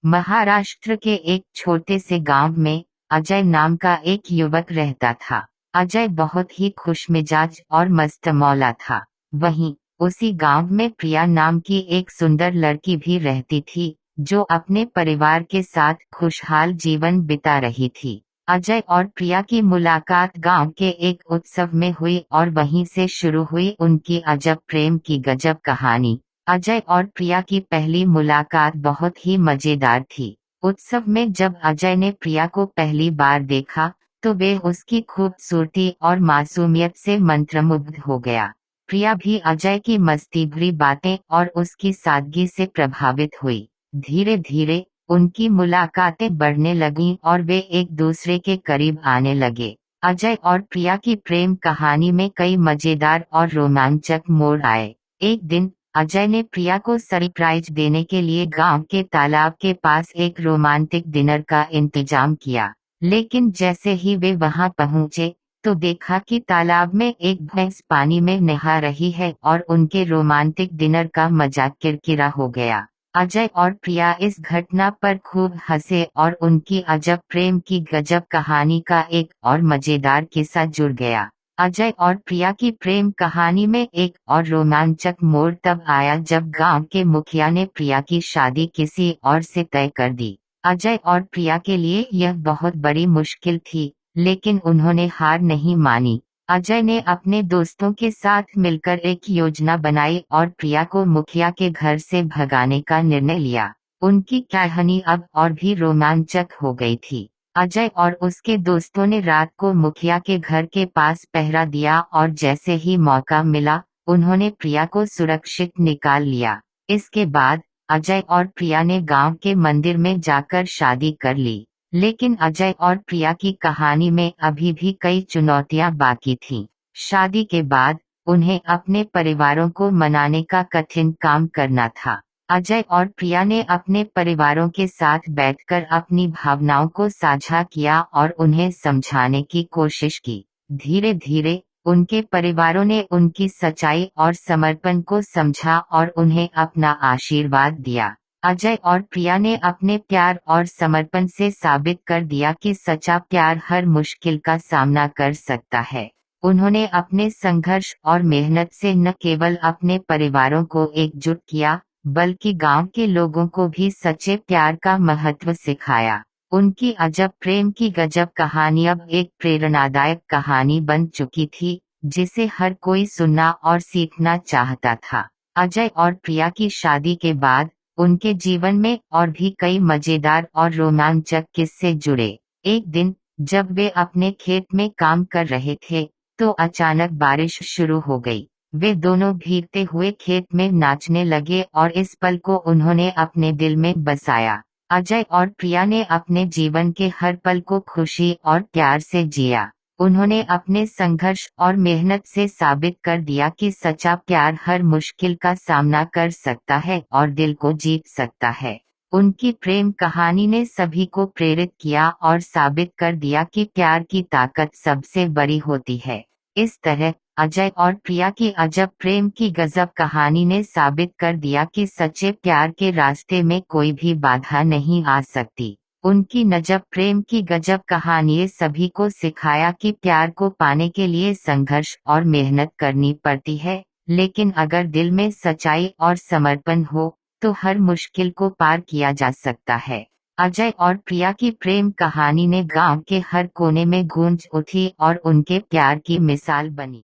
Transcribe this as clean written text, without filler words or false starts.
महाराष्ट्र के एक छोटे से गांव में अजय नाम का एक युवक रहता था। अजय बहुत ही खुशमिजाज और मस्तमौला था। वहीं उसी गांव में प्रिया नाम की एक सुंदर लड़की भी रहती थी, जो अपने परिवार के साथ खुशहाल जीवन बिता रही थी। अजय और प्रिया की मुलाकात गांव के एक उत्सव में हुई और वहीं से शुरू हुई उनकी अजब प्रेम की गजब कहानी। अजय और प्रिया की पहली मुलाकात बहुत ही मजेदार थी। उत्सव में जब अजय ने प्रिया को पहली बार देखा, तो वे उसकी खूबसूरती और मासूमियत से मंत्रमुग्ध हो गया। प्रिया भी अजय की मस्ती भरी बातें और उसकी सादगी से प्रभावित हुई। धीरे धीरे उनकी मुलाकातें बढ़ने लगीं और वे एक दूसरे के करीब आने लगे। अजय और प्रिया की प्रेम कहानी में कई मजेदार और रोमांचक मोड़ आए। एक दिन अजय ने प्रिया को सरप्राइज देने के लिए गांव के तालाब के पास एक रोमांटिक डिनर का इंतजाम किया। लेकिन जैसे ही वे वहां पहुंचे, तो देखा कि तालाब में एक भैंस पानी में नहा रही है और उनके रोमांटिक डिनर का मजाक किरकिरा हो गया। अजय और प्रिया इस घटना पर खूब हंसे और उनकी अजब प्रेम की गजब कहानी का एक और मजेदार किस्सा जुड़ गया। अजय और प्रिया की प्रेम कहानी में एक और रोमांचक मोड़ तब आया जब गांव के मुखिया ने प्रिया की शादी किसी और से तय कर दी। अजय और प्रिया के लिए यह बहुत बड़ी मुश्किल थी, लेकिन उन्होंने हार नहीं मानी। अजय ने अपने दोस्तों के साथ मिलकर एक योजना बनाई और प्रिया को मुखिया के घर से भगाने का निर्णय लिया। उनकी कहानी अब और भी रोमांचक हो गई थी। अजय और उसके दोस्तों ने रात को मुखिया के घर के पास पहरा दिया और जैसे ही मौका मिला, उन्होंने प्रिया को सुरक्षित निकाल लिया। इसके बाद अजय और प्रिया ने गांव के मंदिर में जाकर शादी कर ली। लेकिन अजय और प्रिया की कहानी में अभी भी कई चुनौतियां बाकी थीं। शादी के बाद उन्हें अपने परिवारों को मनाने का कठिन काम करना था। अजय और प्रिया ने अपने परिवारों के साथ बैठकर अपनी भावनाओं को साझा किया और उन्हें समझाने की कोशिश की। धीरे धीरे उनके परिवारों ने उनकी सच्चाई और समर्पण को समझा और उन्हें अपना आशीर्वाद दिया। अजय और प्रिया ने अपने प्यार और समर्पण से साबित कर दिया कि सच्चा प्यार हर मुश्किल का सामना कर सकता है। उन्होंने अपने संघर्ष और मेहनत से न केवल अपने परिवारों को एकजुट किया, बल्कि गांव के लोगों को भी सच्चे प्यार का महत्व सिखाया। उनकी अजब प्रेम की गजब कहानी अब एक प्रेरणादायक कहानी बन चुकी थी, जिसे हर कोई सुनना और सीखना चाहता था। अजय और प्रिया की शादी के बाद उनके जीवन में और भी कई मजेदार और रोमांचक किस्से जुड़े। एक दिन जब वे अपने खेत में काम कर रहे थे, तो अचानक बारिश शुरू हो गई। वे दोनों भीगते हुए खेत में नाचने लगे और इस पल को उन्होंने अपने दिल में बसाया। अजय और प्रिया ने अपने जीवन के हर पल को खुशी और प्यार से जिया। उन्होंने अपने संघर्ष और मेहनत से साबित कर दिया कि सच्चा प्यार हर मुश्किल का सामना कर सकता है और दिल को जीत सकता है। उनकी प्रेम कहानी ने सभी को प्रेरित किया और साबित कर दिया कि प्यार की ताकत सबसे बड़ी होती है। इस तरह अजय और प्रिया की अजब प्रेम की गजब कहानी ने साबित कर दिया कि सच्चे प्यार के रास्ते में कोई भी बाधा नहीं आ सकती। उनकी नजब प्रेम की गजब कहानी ने सभी को सिखाया कि प्यार को पाने के लिए संघर्ष और मेहनत करनी पड़ती है, लेकिन अगर दिल में सच्चाई और समर्पण हो, तो हर मुश्किल को पार किया जा सकता है। अजय और प्रिया की प्रेम कहानी ने गांव के हर कोने में गूंज उठी और उनके प्यार की मिसाल बनी।